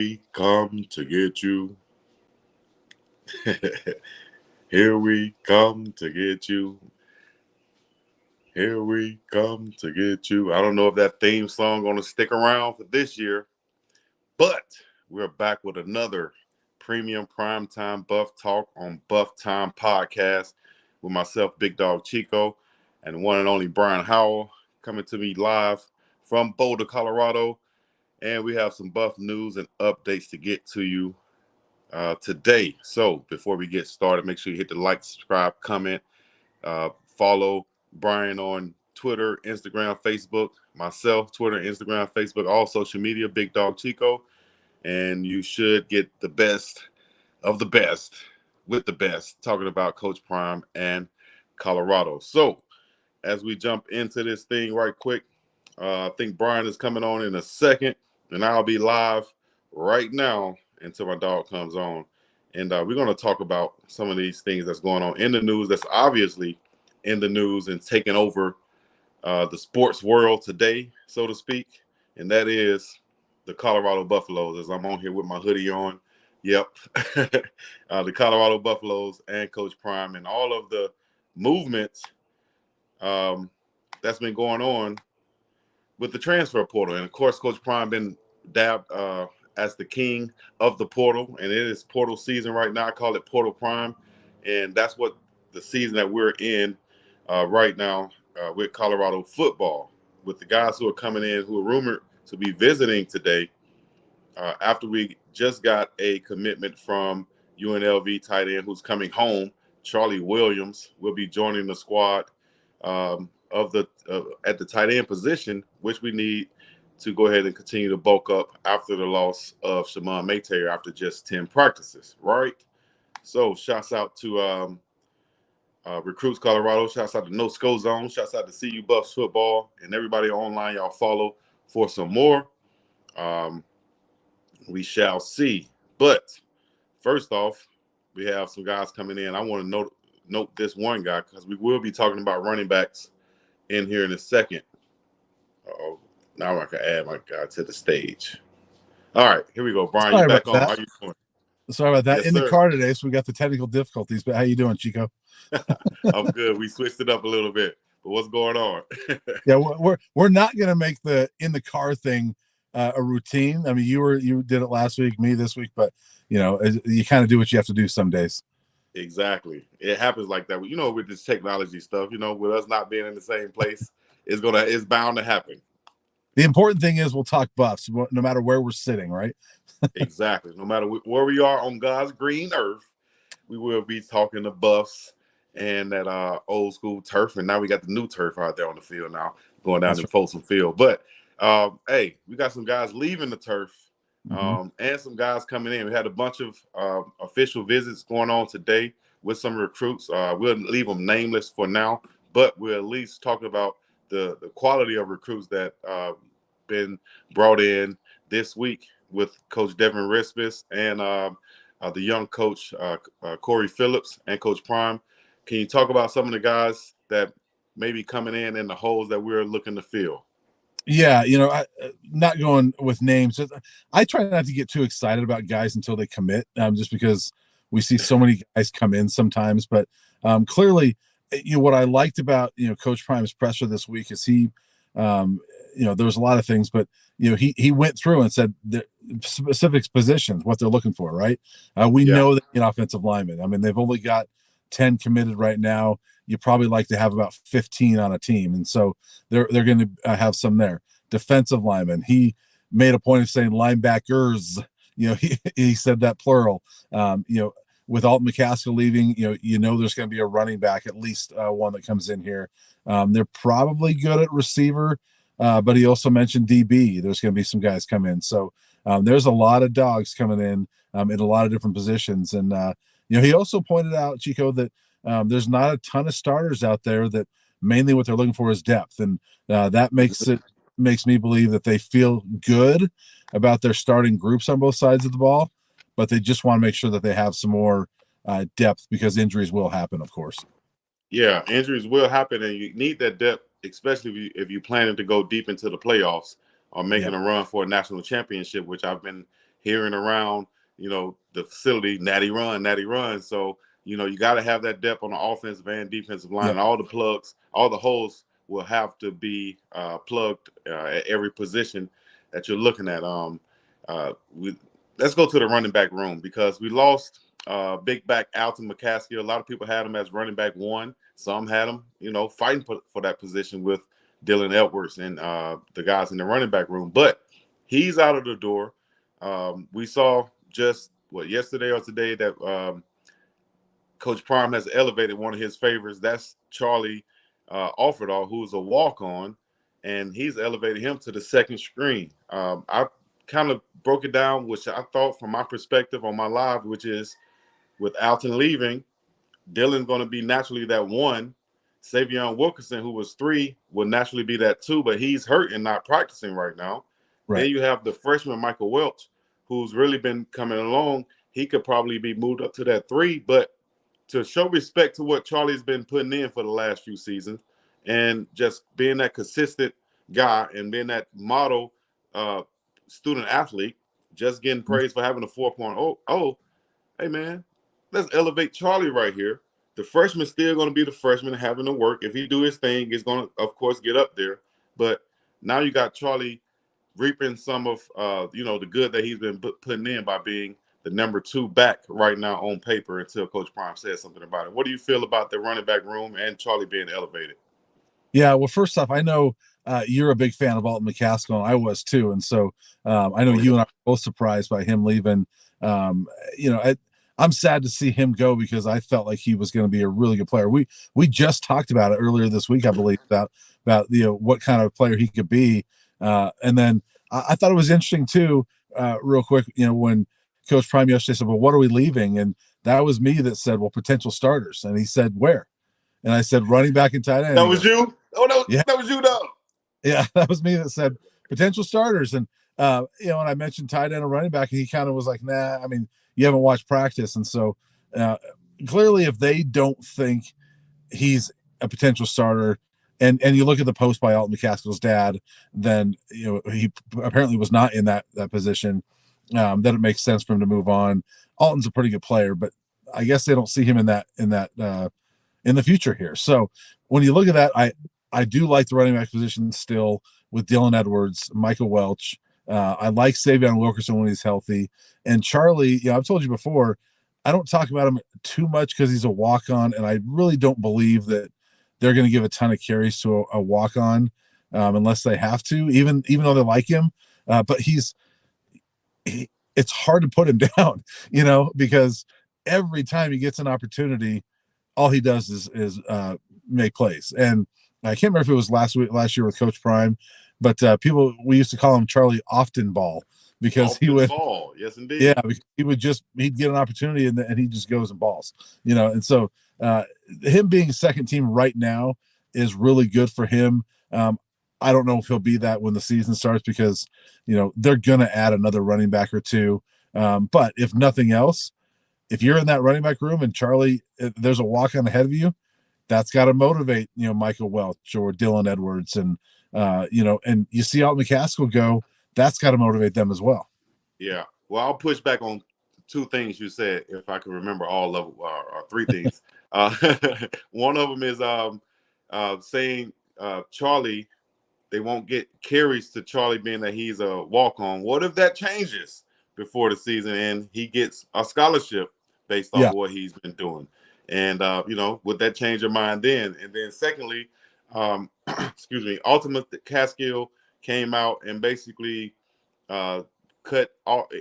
We come to get you. Here we come to get you. Here we come to get you. I don't know if that theme song gonna stick around for this year, but we're back with another premium primetime Buff Talk on BuffTime podcast with myself, BiggDogg Chico, and one and only Brian Howell coming to me live from Boulder, Colorado. And we have some Buff news and updates to get to you today. So before we get started, make sure you hit the like, subscribe, comment, follow Brian on Twitter, Instagram, Facebook, myself, Twitter, Instagram, Facebook, all social media, BiggDogg Chico. And you should get the best of the best with the best, talking about Coach Prime and Colorado. So as we jump into this thing right quick, I think Brian is coming on in a second, and I'll be live right now until my dog comes on. And we're going to talk about some of these things that's going on in the news that's obviously in the news and taking over the sports world today, so to speak. And that is the Colorado Buffaloes, as I'm on here with my hoodie on. Yep. The Colorado Buffaloes and Coach Prime and all of the movements that's been going on with the transfer portal. And, of course, Coach Prime been dabbed as the king of the portal, and it is portal season right now. I call it Portal Prime, and that's what the season that we're in right now with Colorado football, with the guys who are coming in who are rumored to be visiting today after we just got a commitment from UNLV tight end who's coming home. Charlie Williams will be joining the squad at the tight end position, which we need to go ahead and continue to bulk up after the loss of Shimon Maytair after just 10 practices, right? So shouts out to Recruits Colorado, shouts out to No Sco Zone, shouts out to CU Buffs football, and everybody online y'all follow for some more. We shall see. But first off, we have some guys coming in. I want to note this one guy because we will be talking about running backs in here in a second. Uh-oh. Now I can add my guy to the stage. All right, here we go. Brian, you back on. How you doing? Sorry about that. Yes, in sir. the car today, so we got the technical difficulties. But how you doing, Chico? I'm good. We switched it up a little bit. But what's going on? Yeah, we're not gonna make the in the car thing a routine. I mean, you did it last week, me this week, but you kind of do what you have to do some days. Exactly. It happens like that. With this technology stuff, with us not being in the same place, it's bound to happen. The important thing is we'll talk Buffs no matter where we're sitting, right? Exactly. No matter where we are on God's green earth, we will be talking to Buffs and that old school turf. And now we got the new turf out there on the field now, going down to Folsom Field. But, hey, we got some guys leaving the turf and some guys coming in. We had a bunch of official visits going on today with some recruits. We'll leave them nameless for now, but we'll at least talk about the quality of recruits that been brought in this week with Coach Devin Rispis and the young coach, Corey Phillips, and Coach Prime. Can you talk about some of the guys that may be coming in the holes that we're looking to fill? Yeah, not going with names. I try not to get too excited about guys until they commit, just because we see so many guys come in sometimes. But clearly, what I liked about Coach Prime's presser this week is he, there's a lot of things, but he went through and said the specific positions, what they're looking for, right? We know that in offensive linemen. I mean, they've only got 10 committed right now. You probably like to have about 15 on a team, and so they're going to have some there. Defensive linemen. He made a point of saying linebackers. He said that plural. With Alton McCaskill leaving, there's going to be a running back, at least one that comes in here. They're probably good at receiver, but he also mentioned DB. There's going to be some guys come in. So there's a lot of dogs coming in a lot of different positions. And, he also pointed out, Chico, that there's not a ton of starters out there, that mainly what they're looking for is depth. And that makes me believe that they feel good about their starting groups on both sides of the ball, but they just want to make sure that they have some more depth, because injuries will happen, of course. Yeah, injuries will happen, and you need that depth, especially if you're planning to go deep into the playoffs or making a run for a national championship, which I've been hearing around, the facility, natty run, natty run. So, you got to have that depth on the offensive and defensive line, Yep. and all the plugs, all the holes will have to be plugged at every position that you're looking at. Let's go to the running back room, because we lost big back Alton McCaskey. A lot of people had him as running back one. Some had him, fighting for that position with Dylan Edwards and the guys in the running back room. But he's out of the door. We saw just yesterday or today that Coach Prime has elevated one of his favorites. That's Charlie Offerdahl, who's a walk-on, and he's elevated him to the second string. I kind of broke it down, which I thought from my perspective on my live, which is with Alton leaving, Dylan going to be naturally that one. Savion Wilkerson, who was 3, will naturally be that 2, but he's hurt and not practicing right now. Right. Then you have the freshman Michael Welch, who's really been coming along. He could probably be moved up to that 3, but to show respect to what Charlie's been putting in for the last few seasons, and just being that consistent guy and being that model student athlete, just getting praised for having a 4.0. Oh, hey man, let's elevate Charlie right here. The freshman's still going to be the freshman, having to work. If he do his thing, he's going to, of course, get up there. But now you got Charlie reaping some of the good that he's been putting in by being the number 2 back right now on paper, until Coach Prime says something about it. What do you feel about the running back room and Charlie being elevated? Yeah, well, first off, I know you're a big fan of Alton McCaskill, and I was too, and so I know you and I were both surprised by him leaving. I'm sad to see him go, because I felt like he was going to be a really good player. We just talked about it earlier this week, I believe, about what kind of player he could be, and then I thought it was interesting too. Real quick, when Coach Prime yesterday said, "Well, what are we leaving?" and that was me that said, "Well, potential starters," and he said, "Where?" And I said, "Running back and tight end." That was you? Oh, no, yeah, that was you, though. Yeah, that was me that said potential starters. And and I mentioned tight end and running back, and he kind of was like, "Nah, I mean, you haven't watched practice." And so clearly, if they don't think he's a potential starter, and you look at the post by Alton McCaskill's dad, then he apparently was not in that position. Then it makes sense for him to move on. Alton's a pretty good player, but I guess they don't see him in that in the future here. So when you look at that, I do like the running back position still with Dylan Edwards, Michael Welch. I like Savion Wilkerson when he's healthy. And Charlie, I've told you before, I don't talk about him too much because he's a walk-on, and I really don't believe that they're going to give a ton of carries to a walk-on unless they have to, even though they like him. But it's hard to put him down, because every time he gets an opportunity, all he does is make plays. And I can't remember if it was last year with Coach Prime, but we used to call him Charlie Often Ball, because Often he would ball. Yes, indeed. Yeah, he'd get an opportunity, and he just goes and balls, and so him being second team right now is really good for him. I don't know if he'll be that when the season starts, because they're gonna add another running back or two, but if nothing else, if you're in that running back room and Charlie, there's a walk on ahead of you, that's got to motivate, Michael Welch or Dylan Edwards, and and you see Alton McCaskill go, that's got to motivate them as well. Yeah. Well, I'll push back on 2 things you said, if I can remember all of or 3 things. One of them is saying Charlie, they won't get carries to Charlie being that he's a walk-on. What if that changes before the season and he gets a scholarship based off of what he's been doing? And would that change your mind then? And then secondly, excuse me, Ultimate Caskill came out and basically cut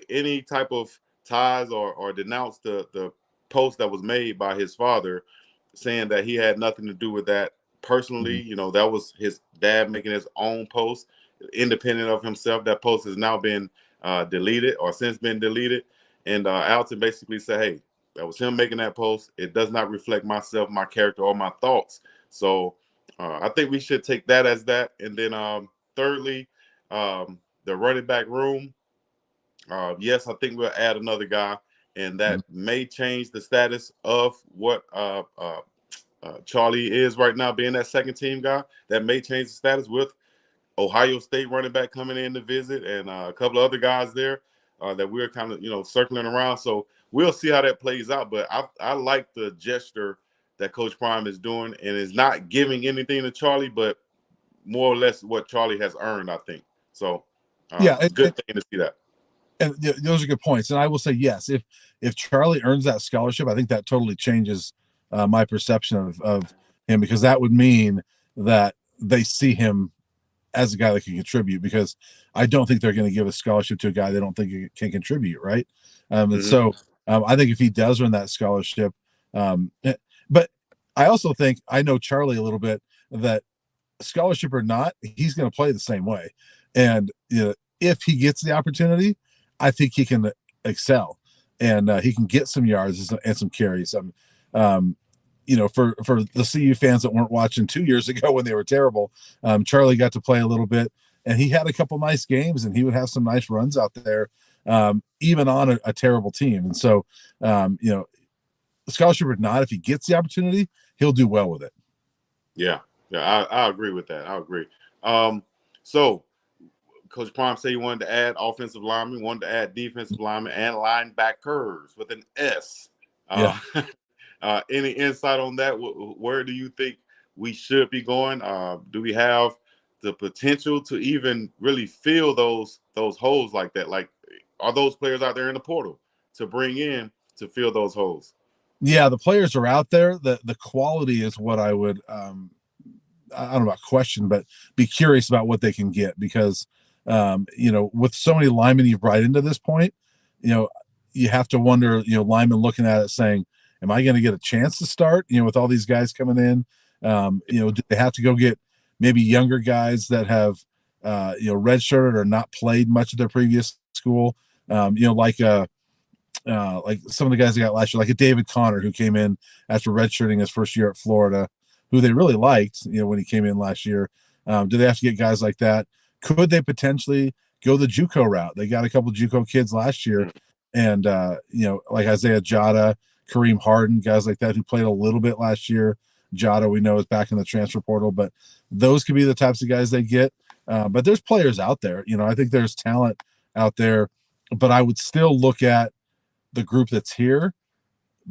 any type of ties or denounced the post that was made by his father, saying that he had nothing to do with that personally. Mm-hmm. That was his dad making his own post, independent of himself. That post has now been deleted, or since been deleted. And Alton basically said, "Hey, that was him making that post. It does not reflect myself, my character, or my thoughts." So I think we should take that as that. And then thirdly, the running back room. Yes, I think we'll add another guy, and that may change the status of what Charlie is right now, being that second team guy. That may change the status with Ohio State running back coming in to visit, and a couple of other guys there. that we're kind of circling around. So we'll see how that plays out. But I like the gesture that Coach Prime is doing, and is not giving anything to Charlie, but more or less what Charlie has earned, I think. So Yeah, good thing to see that. And those are good points. And I will say, yes, if Charlie earns that scholarship, I think that totally changes my perception of him, because that would mean that they see him as a guy that can contribute, because I don't think they're going to give a scholarship to a guy they don't think can contribute, right? And so I think if he does earn that scholarship, but I also think, I know Charlie a little bit, that scholarship or not, he's going to play the same way. And if he gets the opportunity, I think he can excel, and he can get some yards and some carries. For the CU fans that weren't watching 2 years ago when they were terrible, Charlie got to play a little bit, and he had a couple nice games, and he would have some nice runs out there, even on a terrible team. And so, scholarship or not, if he gets the opportunity, he'll do well with it. Yeah, I agree with that. I agree. So Coach Prime said he wanted to add offensive linemen, wanted to add defensive linemen, and linebackers with an S. Any insight on that? Where do you think we should be going? Do we have the potential to even really fill those holes like that? Like, are those players out there in the portal to bring in to fill those holes? Yeah, the players are out there. The quality is what I would I don't know about question, but be curious about what they can get, because with so many linemen you've brought into this point, you have to wonder, linemen looking at it saying, am I going to get a chance to start, with all these guys coming in? Do they have to go get maybe younger guys that have redshirted or not played much of their previous school, like some of the guys they got last year, like a David Connor, who came in after redshirting his first year at Florida, who they really liked, when he came in last year. Do they have to get guys like that? Could they potentially go the JUCO route? They got a couple JUCO kids last year, and like Isaiah Jada, Kareem Harden, guys like that who played a little bit last year. Jada, we know, is back in the transfer portal, but those could be the types of guys they get. But there's players out there. I think there's talent out there, but I would still look at the group that's here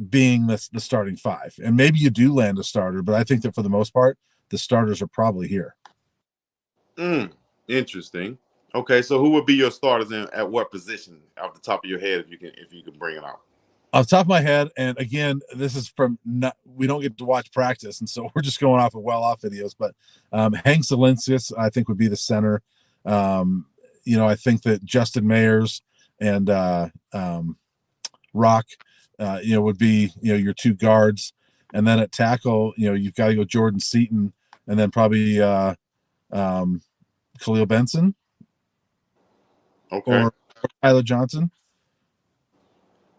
being the starting five. And maybe you do land a starter, but I think that for the most part, the starters are probably here. Interesting. Okay, so who would be your starters and at what position off the top of your head, if you can bring it out? Off the top of my head, and again, this is we don't get to watch practice, and so we're just going off of well-off videos, but Hank Zelinskas, I think, would be the center. I think that Justin Mayers and Rock, would be, your two guards. And then at tackle, you've got to go Jordan Seaton, and then probably Khalil Benson. Okay. Or Tyler Johnson.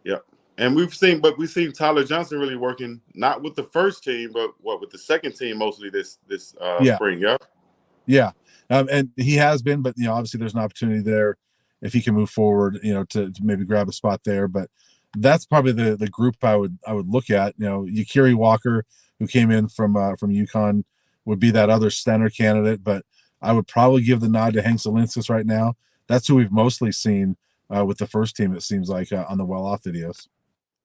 Yep. And we've seen Tyler Johnson really working, not with the first team, but with the second team mostly this spring. Yeah. Yeah. And he has been, but obviously there's an opportunity there if he can move forward, to maybe grab a spot there. But that's probably the group I would look at. Yakiri Walker, who came in from UConn, would be that other center candidate, but I would probably give the nod to Hank Zelinskas right now. That's who we've mostly seen with the first team, it seems like, on the well-off videos.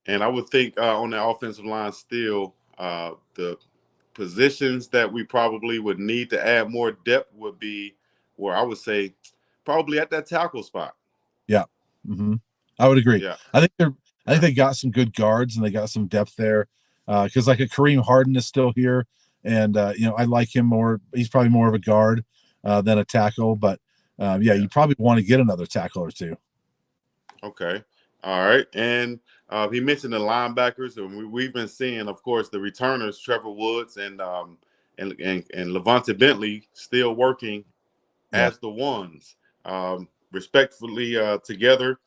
And I would think on the offensive line still, the positions that we probably would need to add more depth would be where I would say probably at that tackle spot. Yeah. Mm-hmm. I would agree. Yeah. I think they got some good guards, and they got some depth there. Because like a Kareem Harden is still here, and I like him more. He's probably more of a guard than a tackle, but you probably want to get another tackle or two. Okay. All right. And he mentioned the linebackers, and we've been seeing, of course, the returners, Trevor Woods and Levante Bentley, still working as the ones, respectfully together.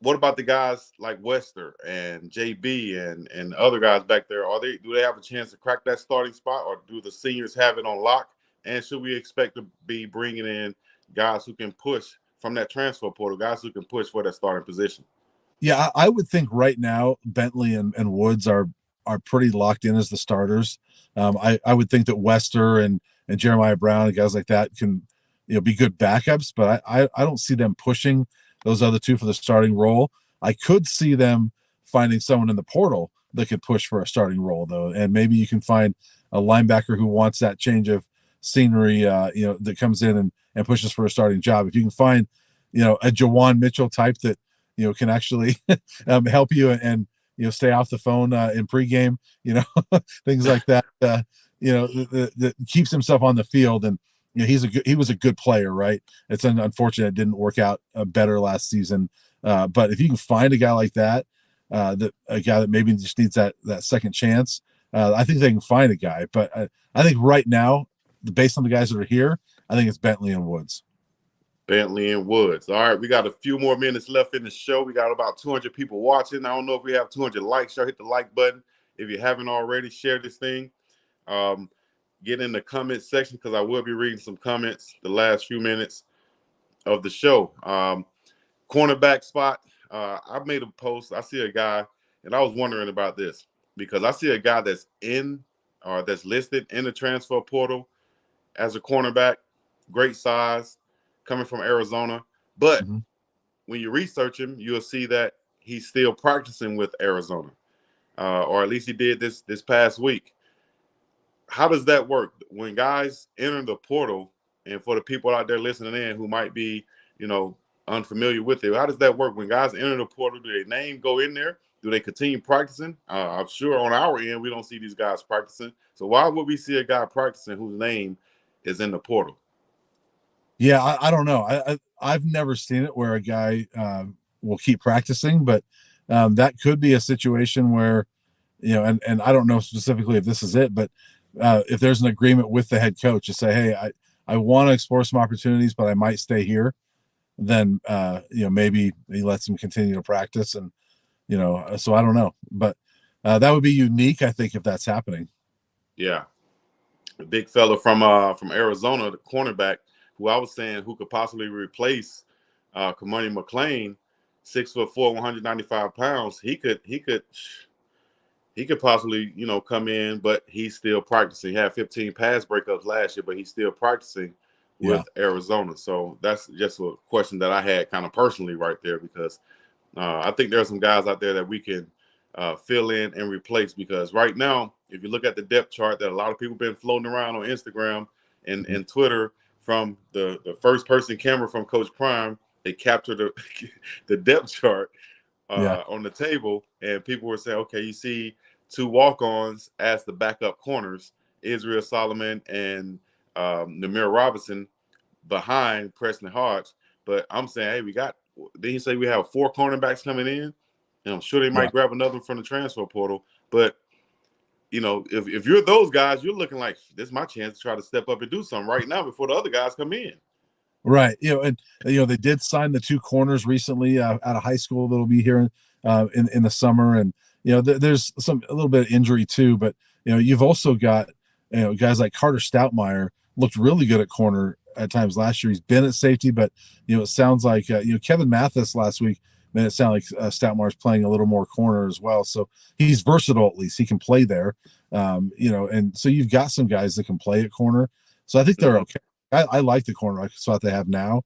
What about the guys like Wester and JB and other guys back there? Do they have a chance to crack that starting spot, or do the seniors have it on lock? And should we expect to be bringing in guys who can push from that transfer portal, guys who can push for that starting position? Yeah, I would think right now Bentley and Woods are pretty locked in as the starters. I would think that Wester and Jeremiah Brown and guys like that can be good backups, but I don't see them pushing those other two for the starting role. I could see them finding someone in the portal that could push for a starting role, though, and maybe you can find a linebacker who wants that change of scenery, that comes in and pushes for a starting job. If you can find, a Jawan Mitchell type that can actually help you and stay off the phone in pregame, things like that. That keeps himself on the field, and he was a good player, right? It's unfortunate it didn't work out better last season. But if you can find a guy like that, a guy that maybe just needs that second chance, I think they can find a guy. But I think right now, based on the guys that are here, I think it's Bentley and Woods. Bentley and Woods. All right, we got a few more minutes left in the show. We got about 200 people watching. I don't know if we have 200 likes. Y'all hit the like button. If you haven't already, share this thing. Get in the comment section because I will be reading some comments the last few minutes of the show. Cornerback spot. I made a post. I see a guy, and I was wondering about this because I see a guy that's listed in the transfer portal as a cornerback, great size, coming from Arizona. But when you research him, you'll see that he's still practicing with Arizona, or at least he did this past week. How does that work when guys enter the portal? And for the people out there listening in who might be, unfamiliar with it, how does that work when guys enter the portal? Do their name go in there? Do they continue practicing? I'm sure on our end we don't see these guys practicing. So why would we see a guy practicing whose name is in the portal? Yeah, I don't know. I've never seen it where a guy will keep practicing, but that could be a situation where, and I don't know specifically if this is it, but if there's an agreement with the head coach to say, hey, I want to explore some opportunities, but I might stay here, then maybe he lets him continue to practice, and so I don't know, but that would be unique, I think, if that's happening. Yeah, a big fella from Arizona, the cornerback, who I was saying who could possibly replace Kamani McLean, 6'4", 195 pounds. He could possibly, come in, but he's still practicing. He had 15 pass breakups last year, but he's still practicing with Arizona. So that's just a question that I had kind of personally right there, because I think there are some guys out there that we can fill in and replace, because right now, if you look at the depth chart that a lot of people been floating around on Instagram and Twitter from the first person camera from Coach Prime, they captured the depth chart on the table, and people were saying, okay, you see two walk-ons as the backup corners, Israel Solomon and Namir Robinson behind Preston Hodge. But I'm saying, hey, did he say we have 4 cornerbacks coming in? And I'm sure they might grab another from the transfer portal. But, if you're those guys, you're looking like, this is my chance to try to step up and do something right now before the other guys come in. Right. And they did sign the 2 corners recently out of high school that'll be here in the summer. And, there's a little bit of injury too, but, you've also got, guys like Carter Stoutmeyer looked really good at corner at times last year. He's been at safety, but, it sounds like, Kevin Mathis last week made it sound like Stoutmeyer's playing a little more corner as well. So he's versatile, at least he can play there. And so you've got some guys that can play at corner. So I think they're okay. I like the corner spot they have now.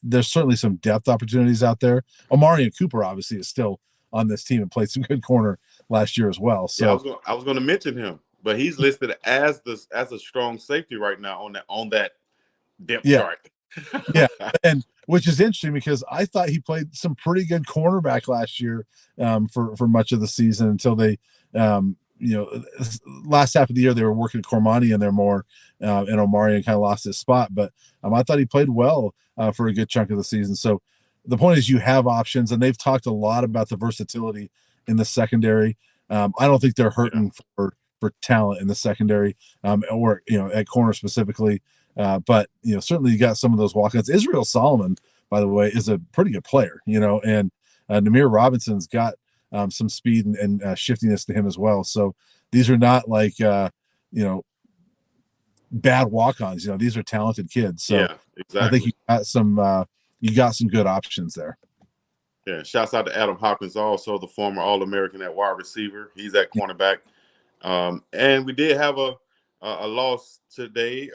There's certainly some depth opportunities out there. Omarion Cooper obviously is still on this team and played some good corner last year as well. So yeah, I was going to mention him, but he's listed as a strong safety right now on that depth chart. Yeah, and which is interesting because I thought he played some pretty good cornerback last year for much of the season until they last half of the year they were working Cormani in there more, and Omarion kind of lost his spot. But I thought he played well for a good chunk of the season. So the point is you have options, and they've talked a lot about the versatility in the secondary. I don't think they're hurting for talent in the secondary, or at corner specifically. But certainly you got some of those walk-ons. Israel Solomon, by the way, is a pretty good player, and Namir Robinson's got some speed and shiftiness to him as well. So these are not like bad walk-ons. These are talented kids. So yeah, exactly. I think you got some good options there. Yeah, shouts out to Adam Hopkins, also the former All-American at wide receiver. He's at cornerback. And we did have a loss today.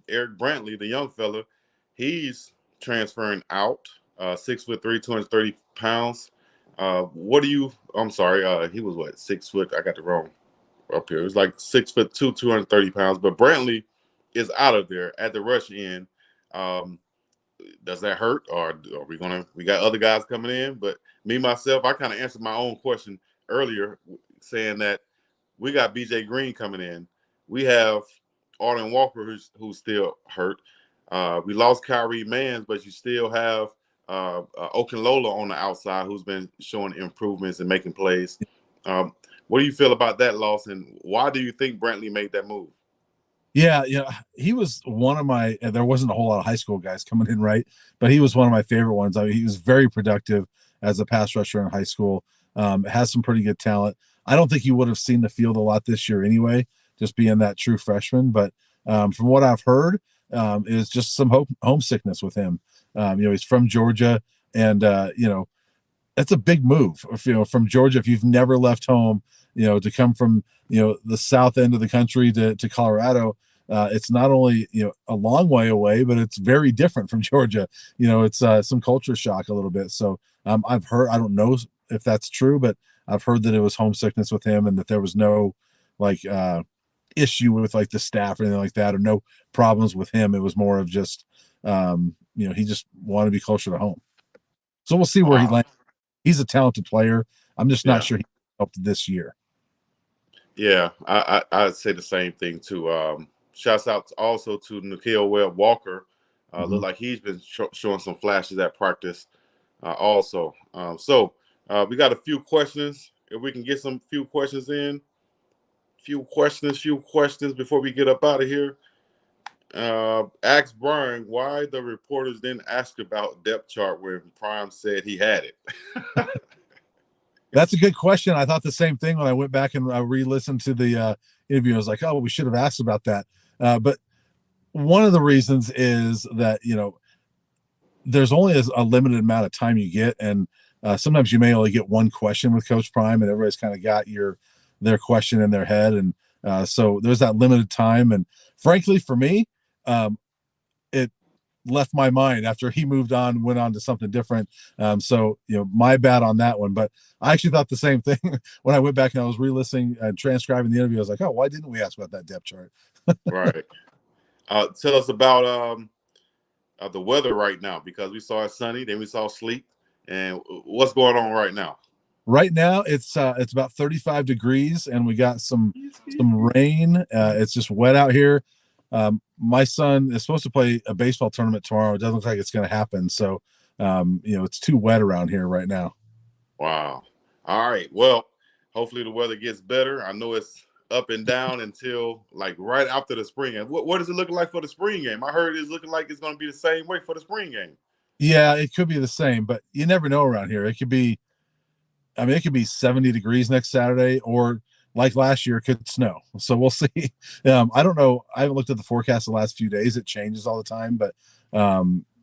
Eric Brantley, the young fella, he's transferring out 6'3", 230 pounds. What do you? I'm sorry. He was what, 6 foot? I got the wrong up here. It was like 6'2", 230 pounds. But Brantley is out of there at the rush end. Um, does that hurt, or are we gonna? We got other guys coming in, but me myself, I kind of answered my own question earlier, saying that we got BJ Green coming in. We have Arden Walker, who's still hurt. We lost Kyrie Mans, but you still have Okunlola on the outside, who's been showing improvements and making plays. What do you feel about that loss, and why do you think Brantley made that move? Yeah, he was one of my. There wasn't a whole lot of high school guys coming in, right? But he was one of my favorite ones. I mean, he was very productive as a pass rusher in high school. Has some pretty good talent. I don't think he would have seen the field a lot this year anyway, just being that true freshman. But from what I've heard, is just some homesickness with him. He's from Georgia, and that's a big move. From Georgia, if you've never left home, to come from the south end of the country to Colorado, it's not only a long way away, but it's very different from Georgia. It's some culture shock a little bit. So I've heard, I don't know if that's true, but I've heard that it was homesickness with him, and that there was no like issue with like the staff or anything like that, or no problems with him. It was more of just he just wanted to be closer to home. So we'll see where he lands. He's a talented player. I'm just not sure he helped this year. Yeah, I'd say the same thing too. Shouts out also to Nikhil Webb Walker. Look like he's been showing some flashes at practice also. So we got a few questions. If we can get some few questions in. Few questions before we get up out of here. Ask Brian why the reporters didn't ask about depth chart when Prime said he had it. That's a good question. I thought the same thing when I went back and re-listened to the interview. I was like, oh, we should have asked about that. But one of the reasons is that, there's only a limited amount of time you get. And sometimes you may only get one question with Coach Prime, and everybody's kind of got their question in their head. And so there's that limited time. And frankly, for me, it left my mind after he moved on, went on to something different. So, my bad on that one. But I actually thought the same thing when I went back and I was re-listening and transcribing the interview. I was like, oh, why didn't we ask about that depth chart? Right. Tell us about the weather right now, because we saw it sunny, then we saw sleet. And what's going on right now? Right now, it's about 35 degrees, and we got some rain. It's just wet out here. My son is supposed to play a baseball tournament tomorrow. It doesn't look like it's going to happen. So, it's too wet around here right now. Wow. All right. Well, hopefully the weather gets better. I know it's up and down until like right after the spring game. What is it looking like for the spring game? I heard it's looking like it's going to be the same way for the spring game. Yeah, it could be the same, but you never know around here. It could be 70 degrees next Saturday, or like last year, it could snow. So we'll see. I don't know. I haven't looked at the forecast the last few days. It changes all the time, but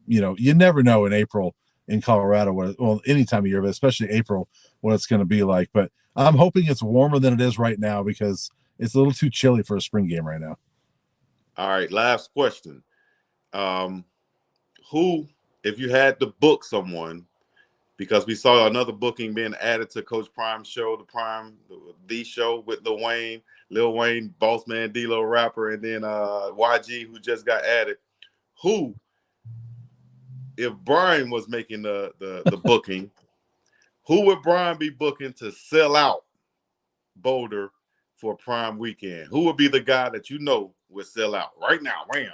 you never know in April in Colorado, any time of year, but especially April, what it's going to be like. But I'm hoping it's warmer than it is right now, because it's a little too chilly for a spring game right now. All right. Last question. Who, if you had to book someone, because we saw another booking being added to Coach Prime's show, the show with Lil Wayne, Boss Man, D-Lo rapper, and then YG, who just got added. Who, if Brian was making the booking, who would Brian be booking to sell out Boulder for Prime weekend? Who would be the guy that would sell out right now? Wham!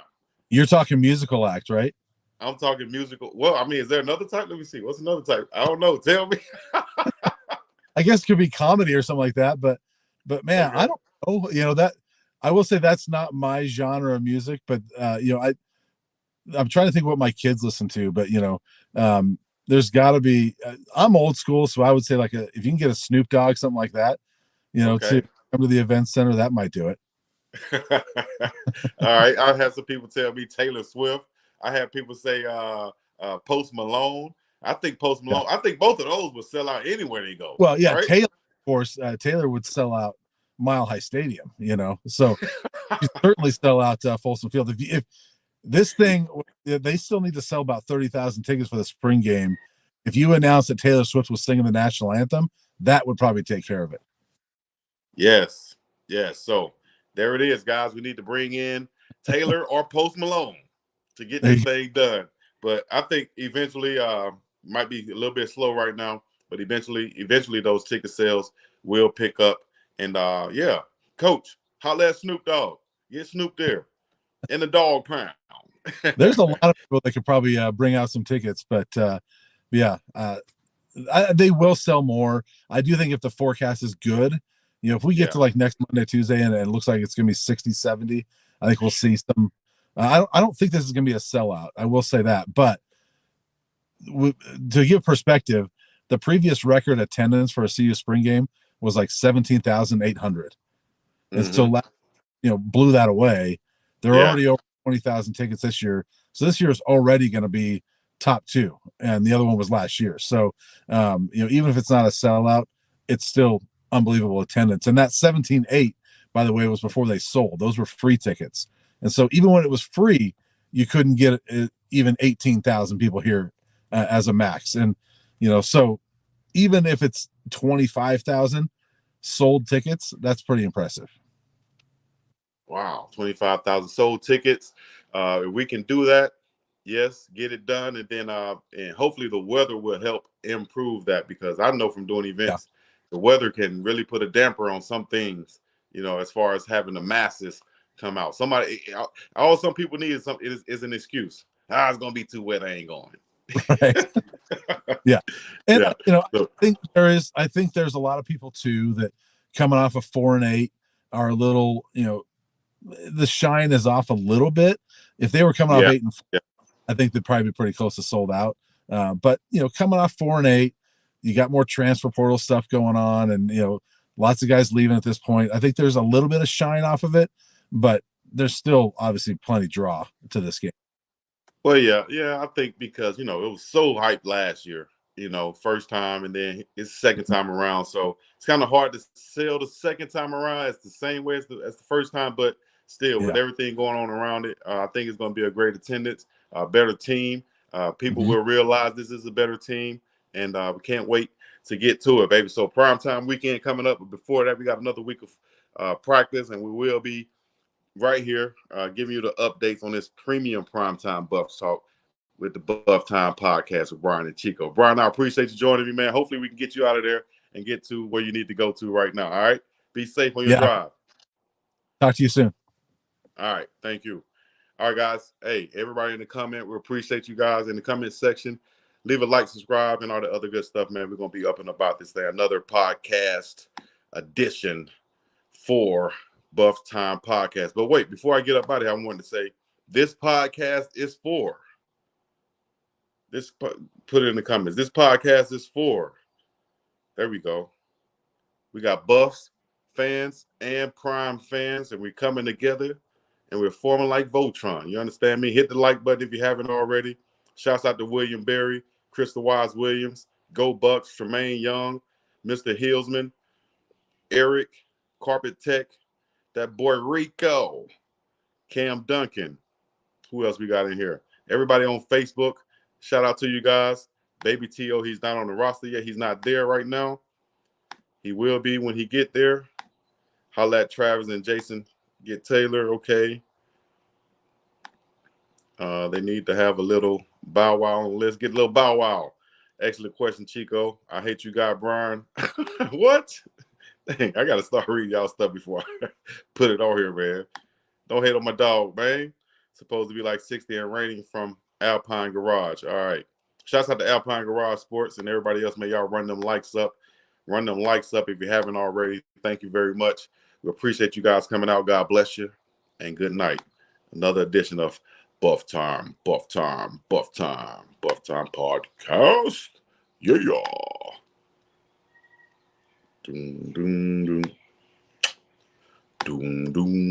You're talking musical act, right? I'm talking musical. Well, I mean, is there another type? Let me see. What's another type? I don't know. Tell me. I guess it could be comedy or something like that. But man, okay. I don't know. That I will say that's not my genre of music. But I'm trying to think what my kids listen to. But there's got to be. I'm old school, so I would say like if you can get a Snoop Dogg, something like that, to come to the event center, that might do it. All right, I've had some people tell me Taylor Swift. I had people say Post Malone. I think Post Malone. Yeah. I think both of those would sell out anywhere they go. Well, yeah, right? Taylor, of course, Taylor would sell out Mile High Stadium. So you certainly sell out Folsom Field. this thing, they still need to sell about 30,000 tickets for the spring game. If you announced that Taylor Swift was singing the national anthem, that would probably take care of it. Yes. Yes. So there it is, guys. We need to bring in Taylor or Post Malone to get this thing done. But I think eventually, might be a little bit slow right now, but eventually those ticket sales will pick up. And yeah, Coach, holla at Snoop Dogg. Get Snoop there in the dog pound. There's a lot of people that could probably bring out some tickets, but yeah, they will sell more. I do think if the forecast is good, if we get to like next Monday, Tuesday, and it looks like it's going to be 60, 70, I think we'll see some. I don't think this is going to be a sellout. I will say that, but to give perspective, the previous record attendance for a CU spring game was like 17,800, and so blew that away. They're already over 20,000 tickets this year, so this year is already going to be top two, and the other one was last year. So even if it's not a sellout, it's still unbelievable attendance. And that 17.8, by the way, was before they sold. Those were free tickets, and so even when it was free, you couldn't get even 18,000 people here as a max. And so even if it's 25,000 sold tickets, that's pretty impressive. Wow, 25,000 sold tickets. If we can do that, yes, get it done, and then and hopefully the weather will help improve that, because I know from doing events, the weather can really put a damper on some things. As far as having the masses come out. All some people need is an excuse. It's gonna be too wet. I ain't going. Right. Yeah, and I think there's a lot of people too that coming off of 4-8 are a little, the shine is off a little bit. If they were coming off 8-4, I think they'd probably be pretty close to sold out. But coming off 4-8, you got more transfer portal stuff going on, and lots of guys leaving at this point. I think there's a little bit of shine off of it, but there's still obviously plenty draw to this game. Well, yeah, I think because it was so hyped last year, first time, and then it's second time around, so it's kind of hard to sell the second time around. It's the same way as the first time, but still, with everything going on around it, I think it's going to be a great attendance, a better team. People will realize this is a better team, and we can't wait to get to it, baby. So primetime weekend coming up, but before that, we got another week of practice, and we will be right here giving you the updates on this premium primetime Buffs Talk with the BuffTime podcast with Brian and Chico. Brian, I appreciate you joining me, man. Hopefully we can get you out of there and get to where you need to go to right now. All right? Be safe on your drive. Talk to you soon. All right. Thank you. All right, guys. Hey, everybody in the comment, we appreciate you guys in the comment section. Leave a like, subscribe, and all the other good stuff, man. We're going to be up and about this day. Another podcast edition for BuffTime podcast. But wait, before I get up out of here, I wanted to say this podcast is for this. Put it in the comments. This podcast is for. There we go. We got Buffs fans and Prime fans, and we're coming together, and we're forming like Voltron. You understand me? Hit the like button if you haven't already. Shouts out to William Berry, Crystal Wise Williams, Go Bucks, Tremaine Young, Mr. Hillsman, Eric, Carpet Tech, that boy Rico, Cam Duncan. Who else we got in here? Everybody on Facebook. Shout out to you guys. Baby T.O., he's not on the roster yet. He's not there right now. He will be when he get there. Holla at Travis and Jason. Get Taylor, okay. They need to have a little bow wow on the list. Get a little bow wow. Excellent question, Chico. I hate you, guy, Brian. What? Dang, I got to start reading y'all stuff before I put it on here, man. Don't hate on my dog, man. Supposed to be like 60 and raining from Alpine Garage. All right. Shouts out to Alpine Garage Sports and everybody else. May y'all run them likes up. Run them likes up if you haven't already. Thank you very much. We appreciate you guys coming out. God bless you. And good night. Another edition of BuffTime Podcast. Yeah. Doom, doom, doom. Doom, doom.